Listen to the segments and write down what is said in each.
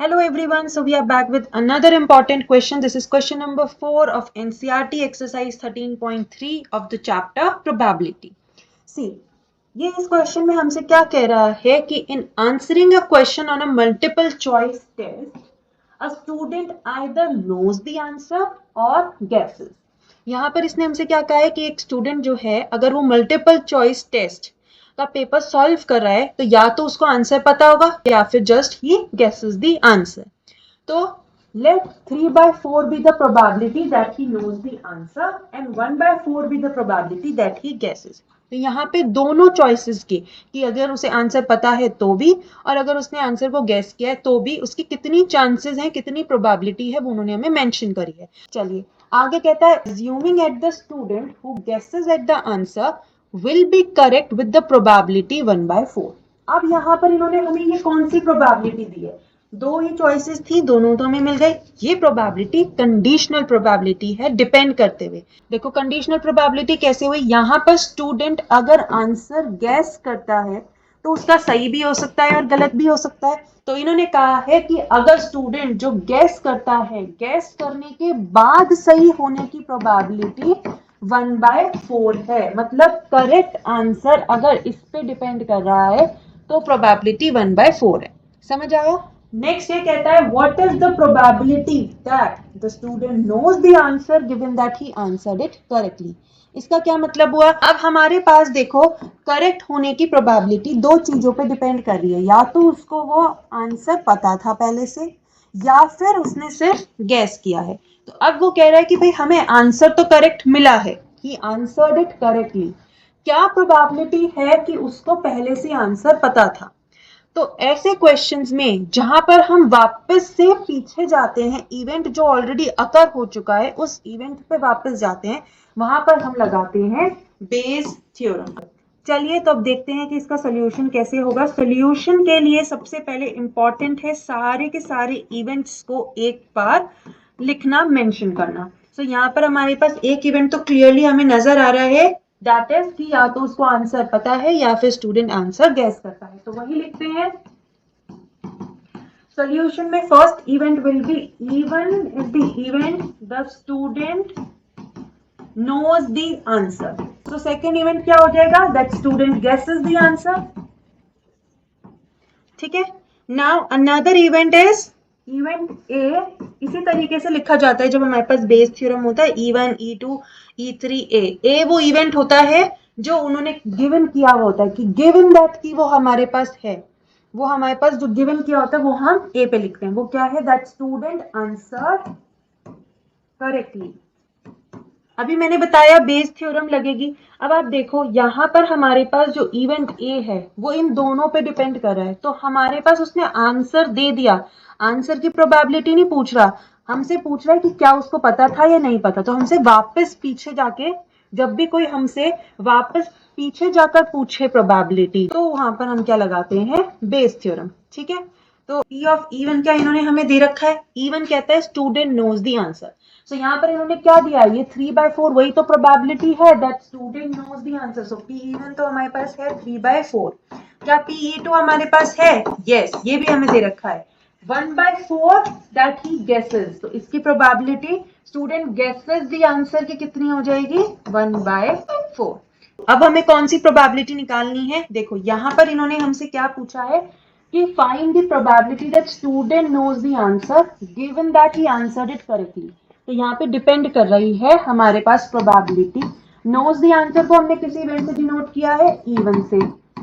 Hello everyone, so we are back with another important question. This is question number 4 of NCERT exercise 13.3 of the chapter probability. See, ये इस question में हमसे क्या कह रहा है कि in answering a question on a multiple choice test, a student either knows the answer or guesses. यहाँ पर इसने हमसे क्या कहा है कि एक स्टूडेंट जो है अगर वो मल्टीपल चॉइस टेस्ट का पेपर सॉल्व कर रहा है तो या तो उसको आंसर पता होगा या फिर just he guesses the answer. तो let 3/4 be the probability that he knows the answer and 1/4 be the probability that he guesses. तो यहाँ पे दोनों चॉइसेस की कि अगर उसे आंसर पता है तो भी और अगर उसने आंसर को गेस किया है तो भी उसकी कितनी चांसेस हैं, कितनी प्रोबेबिलिटी है वो उन्होंने हमें मेंशन करी है. चलिए आगे कहता है assuming at the student who guesses at the answer will be correct with the probability 1/4. अब यहाँ पर इन्होंने हमें ये कौन सी प्रोबेबिलिटी दी है? दो ही चॉइसेस थी, दोनों तो हमें मिल गई. ये प्रोबेबिलिटी कंडीशनल प्रोबेबिलिटी है, डिपेंड करते हुए. देखो कंडीशनल प्रोबेबिलिटी कैसे हुई. यहाँ पर स्टूडेंट अगर आंसर गैस करता है तो उसका सही भी हो सकता है और गलत भी हो सकता है. तो इन्होंने कहा है कि अगर स्टूडेंट जो गैस करता है, गैस करने के बाद सही होने की प्रोबेबिलिटी 1/4 है. मतलब करेक्ट आंसर अगर इस पे डिपेंड कर रहा है तो प्रोबेबिलिटी 1/4 है. समझ आया. नेक्स्ट ये कहता है what is the probability that the student knows the answer given that he answered it correctly. इसका क्या मतलब हुआ. अब हमारे पास देखो करेक्ट होने की प्रोबेबिलिटी दो चीजों पे डिपेंड कर रही है. या तो उसको वो आंसर पता था पहले से या फिर उसने सिर्फ गैस किया है. तो अब वो कह रहा है कि भाई हमें आंसर तो करेक्ट मिला है, ही आंसर्ड इट करेक्टली. क्या प्रोबेबिलिटी है कि उसको पहले से आंसर पता था. तो ऐसे क्वेश्चंस में जहां पर हम वापस से पीछे जाते हैं, इवेंट जो ऑलरेडी अकर हो चुका है उस इवेंट पे वापस जाते हैं, वहां पर हम लगाते हैं बेस थ्योरम. चलिए तो अब देखते हैं कि इसका सोल्यूशन कैसे होगा. सोल्यूशन के लिए सबसे पहले इंपॉर्टेंट है सारे के सारे इवेंट्स को एक बार लिखना, मेंशन करना. सो यहाँ पर हमारे पास एक इवेंट तो क्लियरली हमें नजर आ रहा है, दैट इज कि या तो उसको आंसर पता है या फिर स्टूडेंट आंसर गैस करता है. तो वही लिखते हैं. सॉल्यूशन में first event will be even is the event the student knows the answer. So second event क्या हो जाएगा, that student guesses the answer. ठीक है. Now another event is event A. इसी तरीके से लिखा जाता है जब हमारे पास बेस थ्योरम होता है E1, E2, E3, A. A वो इवेंट होता है जो उन्होंने गिवन किया हुआ होता है कि गिवन दैट की वो हमारे पास है, वो हमारे पास जो गिवन किया होता है वो हम A पे लिखते हैं. वो क्या है, दैट स्टूडेंट आंसर करेक्टली. अभी मैंने बताया बेस थ्योरम लगेगी. अब आप देखो यहाँ पर हमारे पास जो इवेंट ए है वो इन दोनों पे डिपेंड कर रहा है. तो हमारे पास उसने आंसर दे दिया, आंसर की प्रोबेबिलिटी नहीं पूछ रहा, हमसे पूछ रहा है कि क्या उसको पता था या नहीं पता. तो हमसे वापस पीछे जाके, जब भी कोई हमसे वापस पीछे जाकर पूछे प्रोबेबिलिटी, तो वहां पर हम क्या लगाते हैं, बेस थ्योरम. ठीक है. तो ई ऑफ इवन क्या इन्होंने हमें दे रखा है, इवन कहता है स्टूडेंट नोज द आंसर. सो यहाँ पर इन्होंने क्या दिया, ये 3/4 वही तो प्रोबेबिलिटी है that student knows the answer. So P E one तो हमारे पास है 3/4. क्या पी ई2 हमारे पास है, यस ये भी हमें दे रखा है. 1/4 दैट ही गेसेस. तो इसकी probability student guesses the answer की कितनी हो जाएगी, 1/4. अब हमें कौन सी प्रोबेबिलिटी निकालनी है. देखो यहाँ पर इन्होंने हमसे क्या पूछा है कि find the probability that student knows the answer given that he answered it correctly. तो यहाँ पे डिपेंड कर रही है हमारे पास प्रोबेबिलिटी. नोज द आंसर को हमने किसी इवेंट से डिनोट किया है, इवन से.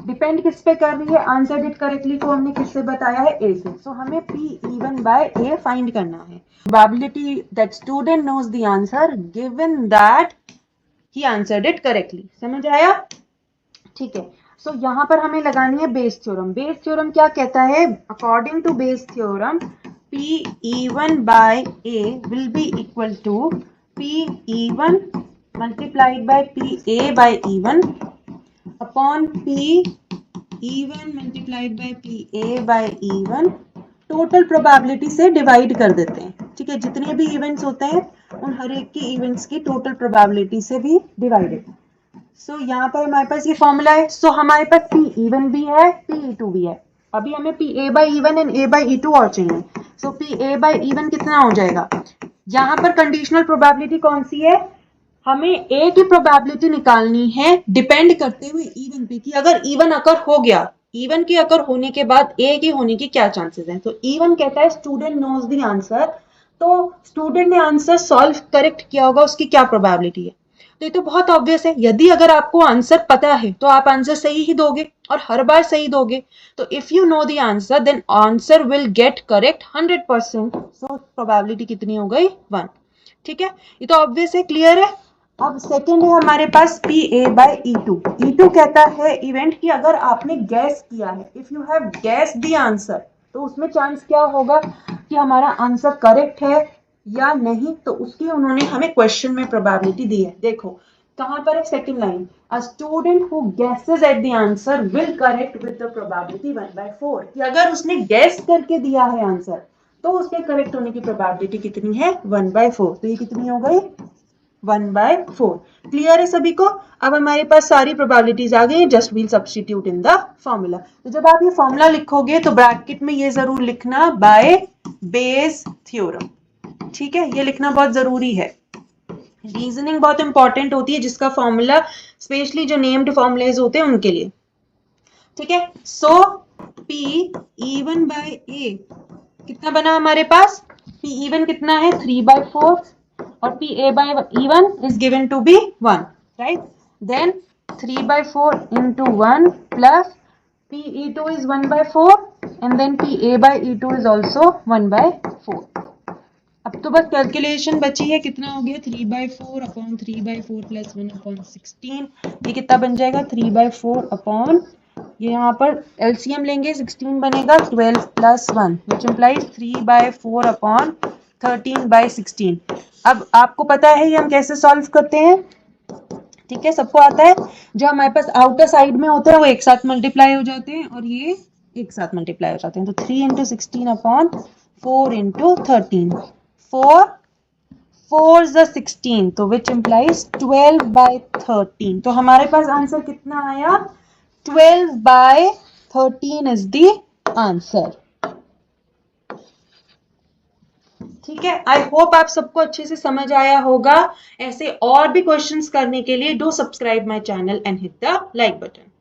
डिपेंड किस पे कर रही है, आंसर इट करेक्टली को हमने किससे बताया है, ए से. सो हमें P E one by A find करना है. Probability that student knows the answer given that he answered it correctly. समझ आया. ठीक है. सो यहाँ पर हमें लगानी है बेस थ्योरम. बेस थ्योरम क्या कहता है, according to Bayes theorem P E1 by A will be equal to P E1 multiplied by P A by E1 upon P E1 multiplied by P A by E1. Total probability से divide कर देते हैं. ठीक है. जितने भी events होते हैं उन हर एक की इवेंट्स की टोटल प्रोबेबिलिटी से भी डिवाइडेड. सो यहाँ पर हमारे पास ये फॉर्मूला है. सो हमारे पास P E1 भी है, P E2 भी है. अभी हमें P A by E1 and A by E2 और चाहिए। सो पी ए बाई E1 कितना हो जाएगा? यहाँ पर कंडीशनल प्रोबेबिलिटी कौन सी है? हमें ए की प्रोबेबिलिटी निकालनी है डिपेंड करते हुए E1 पे कि अगर E1 अकर हो गया, E1 के अकर होने के बाद ए की होने की क्या चांसेस हैं। तो E1 कहता है स्टूडेंट नोज द आंसर, तो स्टूडेंट ने आंसर सॉल्व करेक्ट किया होगा, उसकी क्या प्रोबेबिलिटी है। तो ये तो बहुत ऑब्वियस है, यदि अगर आपको आंसर पता है तो आप आंसर सही ही दोगे और हर बार सही दोगे। तो if you know the answer then answer will get correct 100%। So probability कितनी हो गई? 1। ठीक है, ये तो ऑब्वियस है, क्लियर है। अब सेकेंड है हमारे पास P A by E2। E2 कहता है इवेंट की अगर आपने गैस किया है, if you have gas the answer, तो उसमें चांस क्या होगा कि हमारा आंसर करेक्ट है या नहीं। तो उसकी उन्होंने हमें क्वेश्चन में प्रोबेबिलिटी दी है। देखो कहां पर है second line, a student who guesses at the answer will correct with the probability 1/4, कि अगर उसने गैस करके दिया है आंसर तो उसके करेक्ट होने की प्रोबेबिलिटी कितनी है? 1/4। तो ये कितनी हो गई? 1/4। क्लियर है सभी को? अब हमारे पास सारी प्रोबेबिलिटीज आ गई, just we'll substitute in the formula. तो जब आप ये फॉर्मूला लिखोगे तो ब्रैकेट में ये जरूर लिखना बाय बेस थ्योरम। ठीक है, ये लिखना बहुत जरूरी है। रीजनिंग बहुत इंपॉर्टेंट होती है, जिसका फॉर्मूला स्पेशली जो नेम्ड फॉर्मूलेज होते हैं उनके लिए। ठीक है, सो पी E1 बाय ए कितना बना हमारे पास? पी E1 कितना है? 3/4 और P A by E1 is given to be 1, right? Then 3/4 into 1 plus P E2 is 1/4 and then P A by E2 is also 1/4. अब तो बस कैलकुलेशन बची है, कितना हो गया? 3/4 अपॉन 3/4 प्लस 1 अपॉन 16। ये कितना बन जाएगा? 3/4 अपॉन, ये यहाँ पर एलसीएम लेंगे 16 बनेगा 12 प्लस 1 विच इम्प्लाइज 3/4 अपॉन 13/16। अब आपको पता है ये हम कैसे सॉल्व करते हैं? ठीक है, सबको आता है। जो हमारे पास आउटर साइड में होते हैं वो एक साथ मल्टीप्लाई हो जाते हैं और ये एक साथ मल्टीप्लाई हो जाते हैं। तो 3 into 16 upon 4 into 13, 4 is the 16, तो which implies 12/13। तो हमारे पास आंसर कितना आया? 12/13 is the आंसर। ठीक है, आई होप आप सबको अच्छे से समझ आया होगा। ऐसे और भी क्वेश्चंस करने के लिए do subscribe my channel and hit the like button.